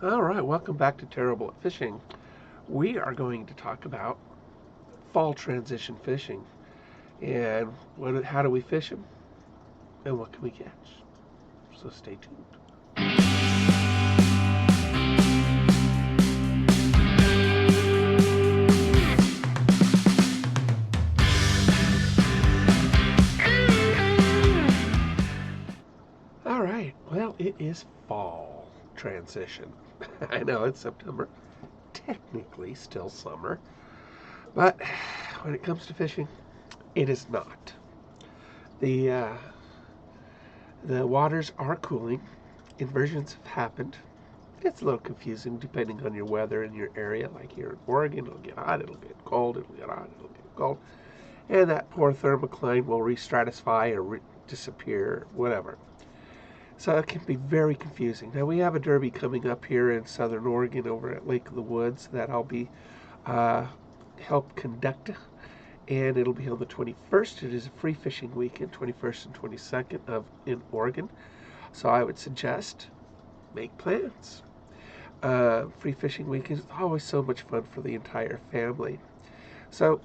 All right, welcome back to Terrible at Fishing. We are going to talk about fall transition fishing and how do we fish them and what can we catch. So stay tuned. All right, well, it is fall transition. I know it's September, technically still summer, but when it comes to fishing, it is not. The uh, the waters are cooling. Inversions have happened. It's a little confusing depending on your weather in your area. Like here in Oregon, it'll get hot, it'll get cold, it'll get hot, it'll get cold. And that poor thermocline will re-stratify or disappear, whatever. So it can be very confusing. Now we have a derby coming up here in southern Oregon over at Lake of the Woods that I'll be uh, help conduct, and it'll be on the 21st. It is a free fishing weekend, 21st and 22nd of in Oregon. So I would suggest make plans. Free fishing weekend is always so much fun for the entire family. So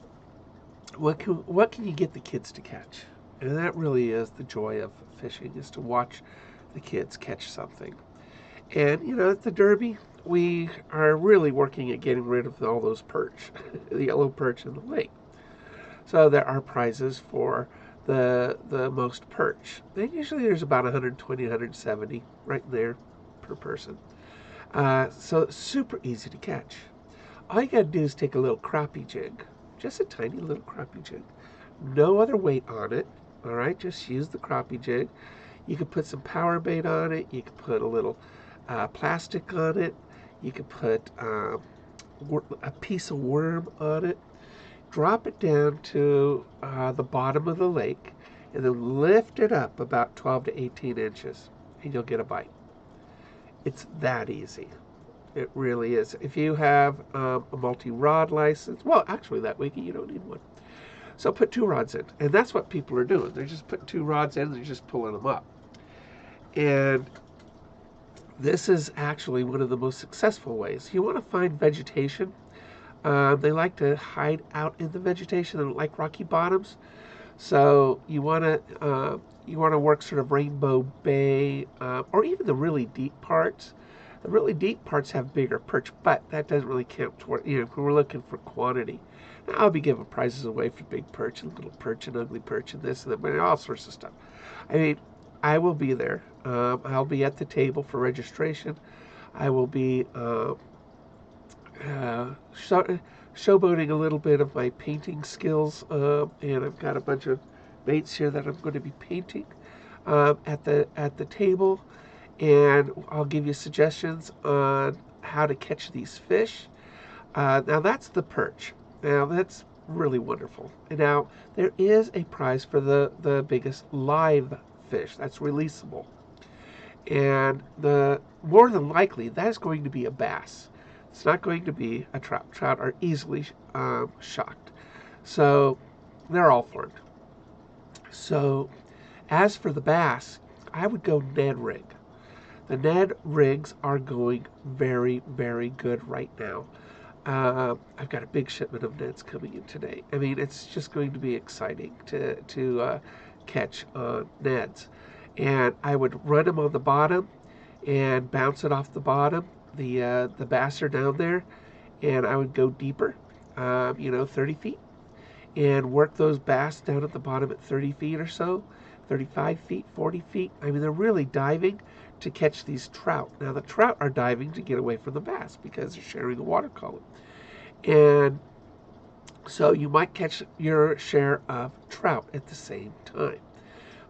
what can you get the kids to catch? And that really is the joy of fishing, is to watch the kids catch something. And at the Derby, we are really working at getting rid of all those perch, the yellow perch in the lake. So there are prizes for the most perch. And usually there's about 120, 170 right there per person. So it's super easy to catch. All you got to do is take a little crappie jig, just a tiny little crappie jig. No other weight on it. All right, just use the crappie jig. You could put some power bait on it. You could put a little plastic on it. You could put a piece of worm on it. Drop it down to the bottom of the lake, and then lift it up about 12 to 18 inches, and you'll get a bite. It's that easy. It really is. If you have a multi-rod license, well, actually that weekend you don't need one. So put 2 rods in, and that's what people are doing. They're just putting 2 rods in and they're just pulling them up. And this is actually one of the most successful ways. You want to find vegetation. They like to hide out in the vegetation and like rocky bottoms. So you want to work sort of Rainbow Bay or even the really deep parts. The really deep parts have bigger perch, but that doesn't really count toward, if we're looking for quantity. Now, I'll be giving prizes away for big perch and little perch and ugly perch and this and that, but all sorts of stuff. I mean, I will be there. I'll be at the table for registration. I will be showboating a little bit of my painting skills, and I've got a bunch of baits here that I'm going to be painting at the table, and I'll give you suggestions on how to catch these fish. Now that's the perch. Now that's really wonderful. And now there is a prize for the biggest live fish that's releasable, and the more than likely that is going to be a bass. It's not going to be a trout. Trout are easily shocked, so they're all for it. So as for the bass, I would go Ned rig. The Ned rigs are going very, very good right now. I've got a big shipment of nets coming in today. I mean, it's just going to be exciting to catch neds. And I would run them on the bottom and bounce it off the bottom. The bass are down there, and I would go deeper, 30 feet, and work those bass down at the bottom at 30 feet or so, 35 feet, 40 feet. I mean, they're really diving to catch these trout. Now, the trout are diving to get away from the bass because they're sharing the water column. And so you might catch your share of trout at the same time.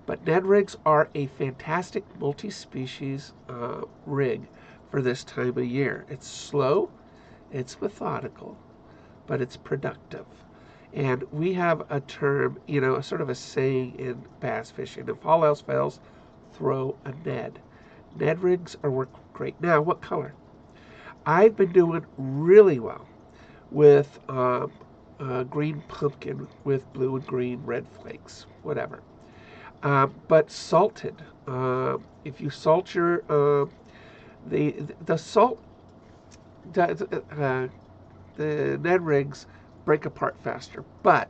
But Ned rigs are a fantastic multi-species rig for this time of year. It's slow, it's methodical, but it's productive. And we have a term, a sort of a saying in bass fishing: if all else fails, throw a Ned. Ned rigs are work great. Now, what color? I've been doing really well with green pumpkin with blue and green red flakes, whatever. But salted. If you salt your the salt the Ned rigs break apart faster, but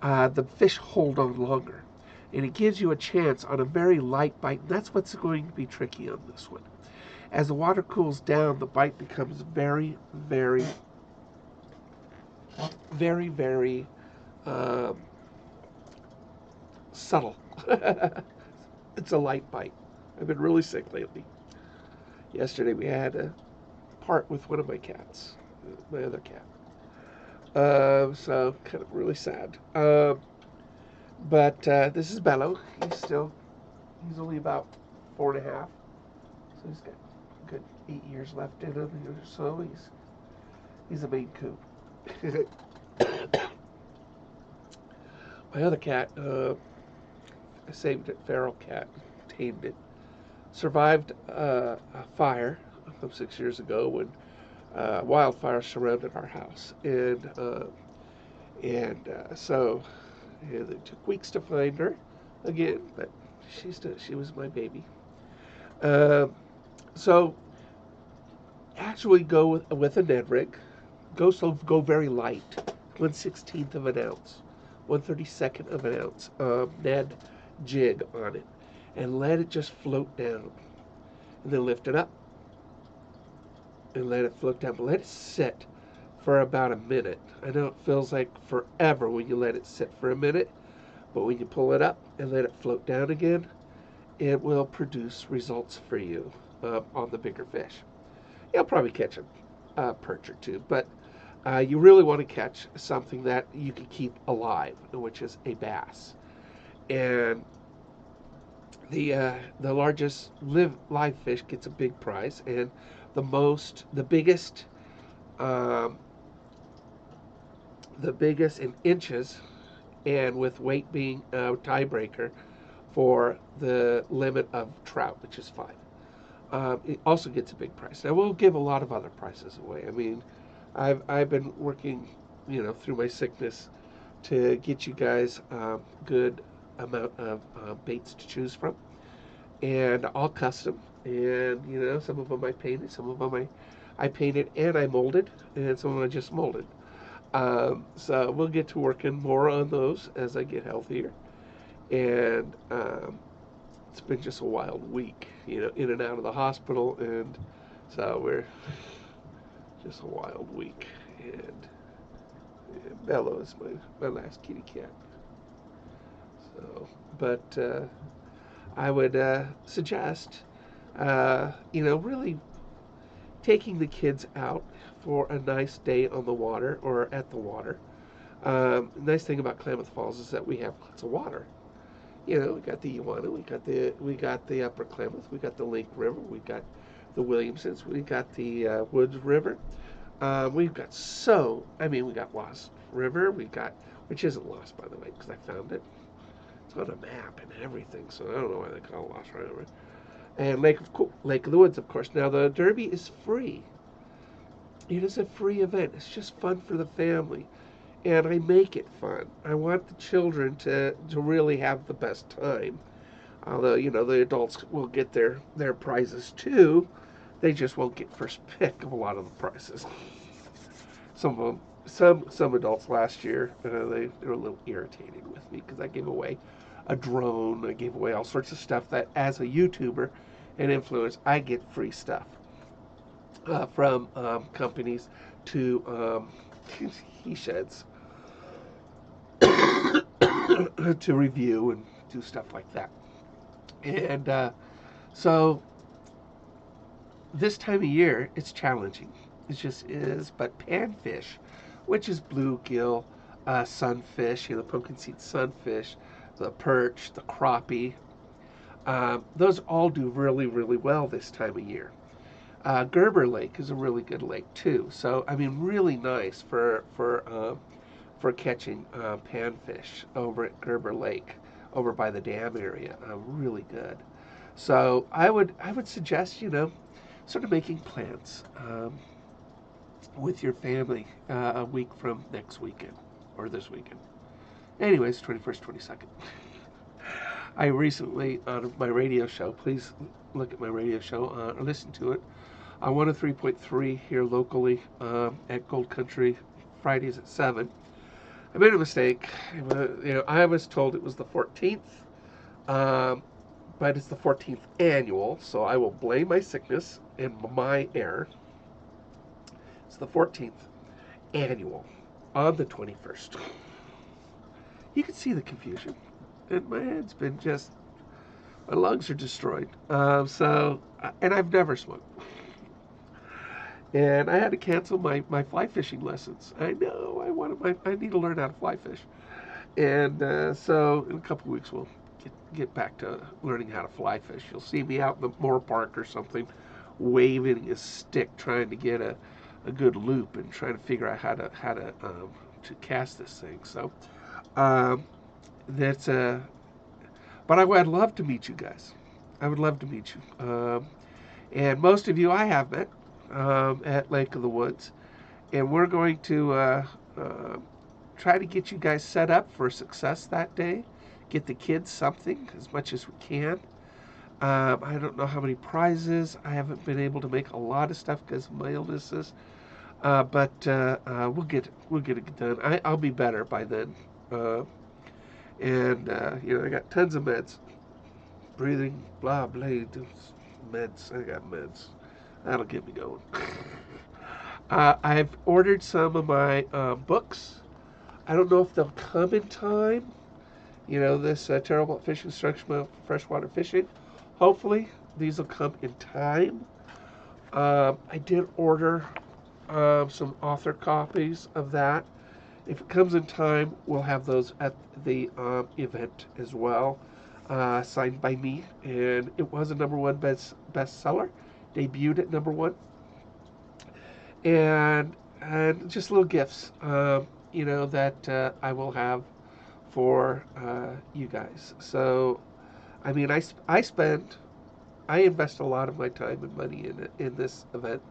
the fish hold on longer. And it gives you a chance on a very light bite. And that's what's going to be tricky on this one. As the water cools down, the bite becomes very, very, very, very um, subtle. It's a light bite. I've been really sick lately. Yesterday we had a part with one of my cats, my other cat. So kind of really sad. But this is Bello. He's only about 4.5, so he's got a good 8 years left in him. So he's a Maine Coon. My other cat, I saved it, feral cat, tamed it. Survived a fire 6 years ago when wildfire surrounded our house, and so and it took weeks to find her again, but she was my baby. Uh, so actually go with a Ned rig. Go very light, 1/16 of an ounce, 1/32 of an ounce Ned jig on it, and let it just float down, and then lift it up and let it float down. But let it sit for about a minute. I know it feels like forever when you let it sit for a minute, but when you pull it up and let it float down again, it will produce results for you on the bigger fish. You'll probably catch a perch or two, but you really want to catch something that you can keep alive, which is a bass. And the largest live fish gets a big prize, and the biggest, um, the biggest in inches, and with weight being a tiebreaker for the limit of trout, which is 5. It also gets a big price. Now we'll give a lot of other prices away. I mean, I've been working, through my sickness to get you guys good amount of baits to choose from, and all custom. And some of them I painted, some of them I painted and I molded, and some of them I just molded. So we'll get to working more on those as I get healthier. And it's been just a wild week, in and out of the hospital, and so we're just a wild week. And Bella is my last kitty cat. So, but I would suggest, really taking the kids out for a nice day on the water or at the water. The nice thing about Klamath Falls is that we have lots of water. We got the Iowa, we got the Upper Klamath, we got the Link River, we got the Williamsons, we got the Woods River. We got Lost River, which isn't lost, by the way, because I found it. It's on a map and everything, so I don't know why they call it Lost River. And Lake of the Woods, of course. Now the Derby is free. It is a free event. It's just fun for the family, and I make it fun. I want the children to really have the best time. Although the adults will get their prizes too, they just won't get first pick of a lot of the prizes. Some of them, some adults last year, they were a little irritated with me because I gave away a drone. I gave away all sorts of stuff that, as a YouTuber and influencer, I get free stuff from companies to he sheds to review and do stuff like that. And so this time of year, it's challenging. It just is. But panfish, which is bluegill, sunfish, pumpkin seed sunfish, the perch, the crappie, those all do really, really well this time of year. Gerber Lake is a really good lake too. So really nice for catching panfish over at Gerber Lake, over by the dam area. Really good. So I would suggest sort of making plans with your family a week from next weekend or this weekend. Anyways, 21st, 22nd. I recently, on my radio show, please look at my radio show or listen to it I won a 3.3 here locally at Gold Country Fridays at 7. I made a mistake. I was told it was the 14th, um, but it's the 14th annual, so I will blame my sickness and my error. It's the 14th annual on the 21st. You can see the confusion, and my head's been just, my lungs are destroyed. And I've never smoked. And I had to cancel my fly fishing lessons. I know I need to learn how to fly fish. And so in a couple of weeks we'll get back to learning how to fly fish. You'll see me out in the Moore Park or something, waving a stick, trying to get a good loop and trying to figure out to cast this thing. So um, that's but I'd love to meet you guys. I would love to meet you. And most of you I have met at Lake of the Woods, and we're going to try to get you guys set up for success that day. Get the kids something as much as we can. I don't know how many prizes. I haven't been able to make a lot of stuff because of my illnesses, but we'll get it done. I'll be better by then, and I got tons of meds, breathing, blah blah, meds. I got meds. That'll get me going. I've ordered some of my books. I don't know if they'll come in time. This terrible fishing instruction of freshwater fishing. Hopefully, these will come in time. I did order some author copies of that. If it comes in time, we'll have those at the event as well, signed by me. And it was a #1 bestseller, debuted at #1, and just little gifts, that I will have for you guys. So, I mean, I invest a lot of my time and money in this event,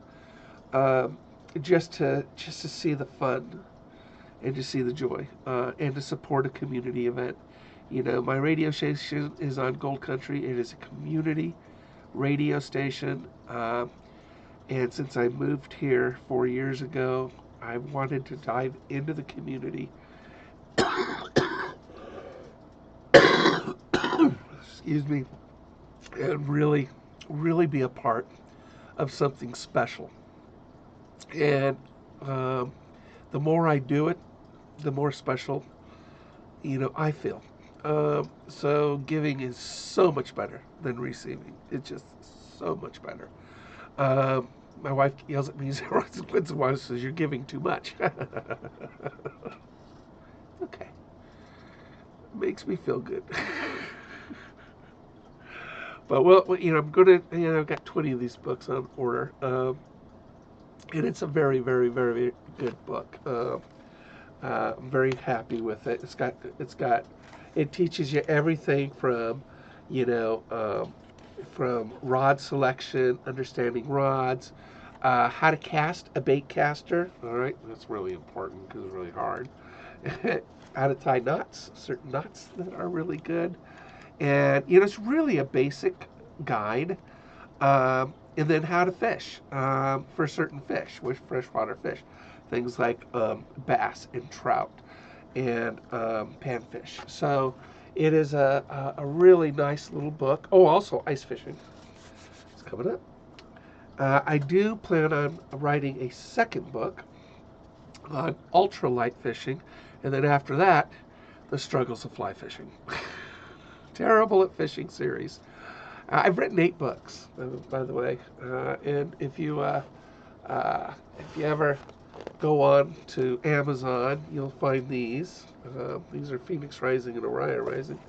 um, just to see the fun and to see the joy, and to support a community event. My radio station is on Gold Country. It is a community radio station, and since I moved here 4 years ago, I wanted to dive into the community. Excuse me, and really, really be a part of something special. And the more I do it, the more special, I feel. So giving is so much better than receiving. It's just so much better. My wife yells at me once in a while and says, "You're giving too much." Okay. Makes me feel good. But I'm gonna, I've got 20 of these books on order, and it's a very, very, very good book. I'm very happy with it. It teaches you everything from, you know, um, from rod selection, understanding rods, how to cast a bait caster. All right, that's really important because it's really hard. How to tie knots, certain knots that are really good, and it's really a basic guide. And then how to fish for certain fish, with freshwater fish, things like bass and trout and panfish. So it is a really nice little book. Oh, also ice fishing. It's coming up. I do plan on writing a second book on ultralight fishing, and then after that, the struggles of fly fishing. Terrible at fishing series. I've written 8 books, by the way, and if you ever go on to Amazon, you'll find these. These are Phoenix Rising and Orion Rising.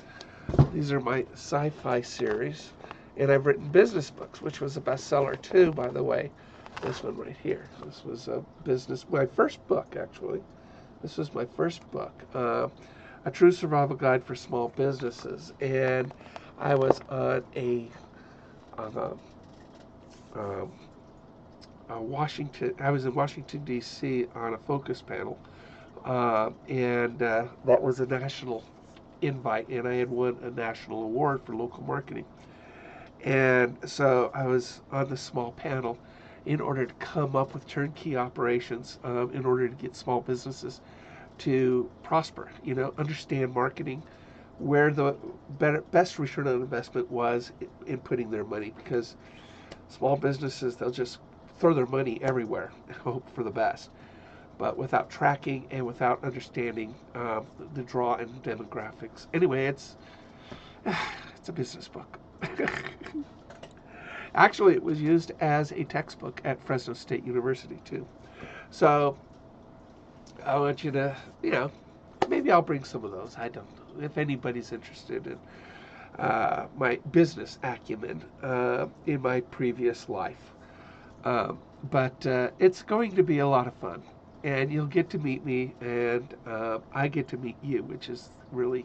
These are my Sci-Fi series, and I've written business books, which was a bestseller too, by the way. This one right here. This was my first book, actually. This was my first book, A True Survival Guide for Small Businesses, and I was on Washington. I was in Washington D.C. on a focus panel, and that was a national invite, and I had won a national award for local marketing. And so I was on the small panel, in order to come up with turnkey operations, in order to get small businesses to prosper. Understand marketing, where the best return on investment was in putting their money, because small businesses, they'll just throw their money everywhere and hope for the best, but without tracking and without understanding the draw and demographics. Anyway, it's a business book. Actually, it was used as a textbook at Fresno State University too. So I want you to, maybe I'll bring some of those. I don't know if anybody's interested in my business acumen in my previous life. But it's going to be a lot of fun, and you'll get to meet me, and I get to meet you, which is really,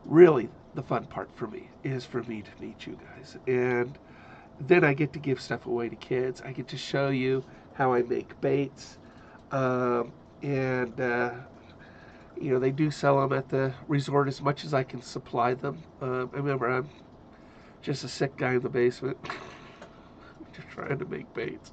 really the fun part for me, is for me to meet you guys. And then I get to give stuff away to kids. I get to show you how I make baits. And they do sell them at the resort as much as I can supply them. I remember I'm just a sick guy in the basement just trying to make baits.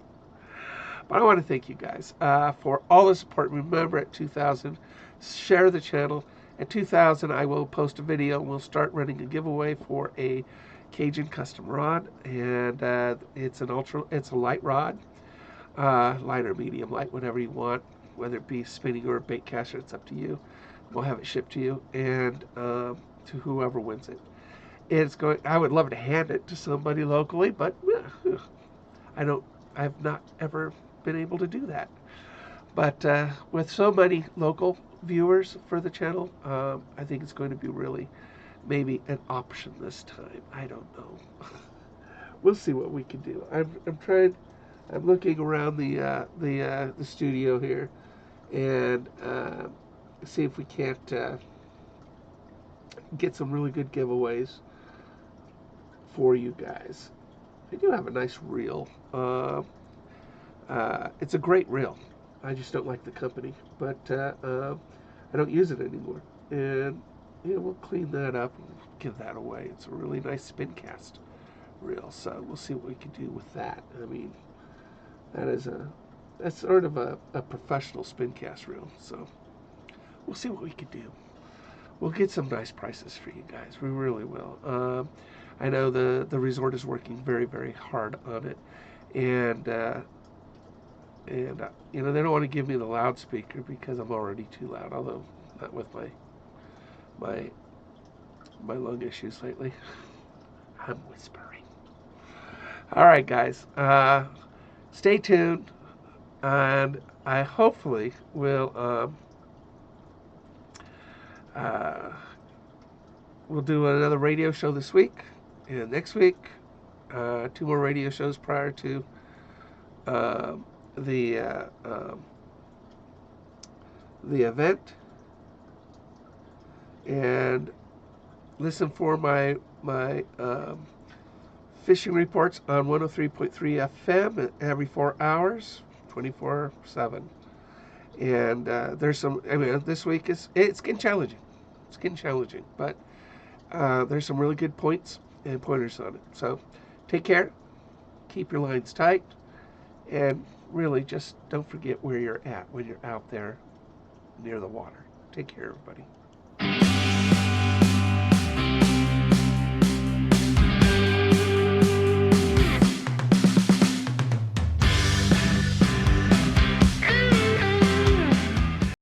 But I want to thank you guys for all the support. Remember, at 2,000, share the channel. At 2,000, I will post a video, and we'll start running a giveaway for a Cajun custom rod, and it's a light rod, light or medium light, whatever you want, whether it be spinning or a bait caster. It's up to you. We'll have it shipped to you, and to whoever wins it. I would love to hand it to somebody locally, but I've not ever been able to do that. But with so many local viewers for the channel, I think it's going to be really maybe an option this time. I don't know. We'll see what we can do. I'm trying. I'm looking around the studio here, and see if we can't get some really good giveaways for you guys. I do have a nice reel. It's a great reel. I just don't like the company, but I don't use it anymore. And we'll clean that up and give that away. It's a really nice spin cast reel, so we'll see what we can do with that. I mean, that's sort of a professional spin cast reel, so we'll see what we can do. We'll get some nice prices for you guys. We really will. I know the resort is working very, very hard on it, and they don't want to give me the loudspeaker because I'm already too loud. Although not with my lung issues lately. I'm whispering. All right, guys. Stay tuned, and I hopefully will we'll do another radio show this week, and next week 2 more radio shows prior to the event, and listen for my fishing reports on 103.3 FM every 4 hours, 24/7. And there's some. I mean, this week it's getting challenging. It's getting challenging, but there's some really good points and pointers on it. So take care, keep your lines tight, and really just don't forget where you're at when you're out there near the water. Take care, everybody.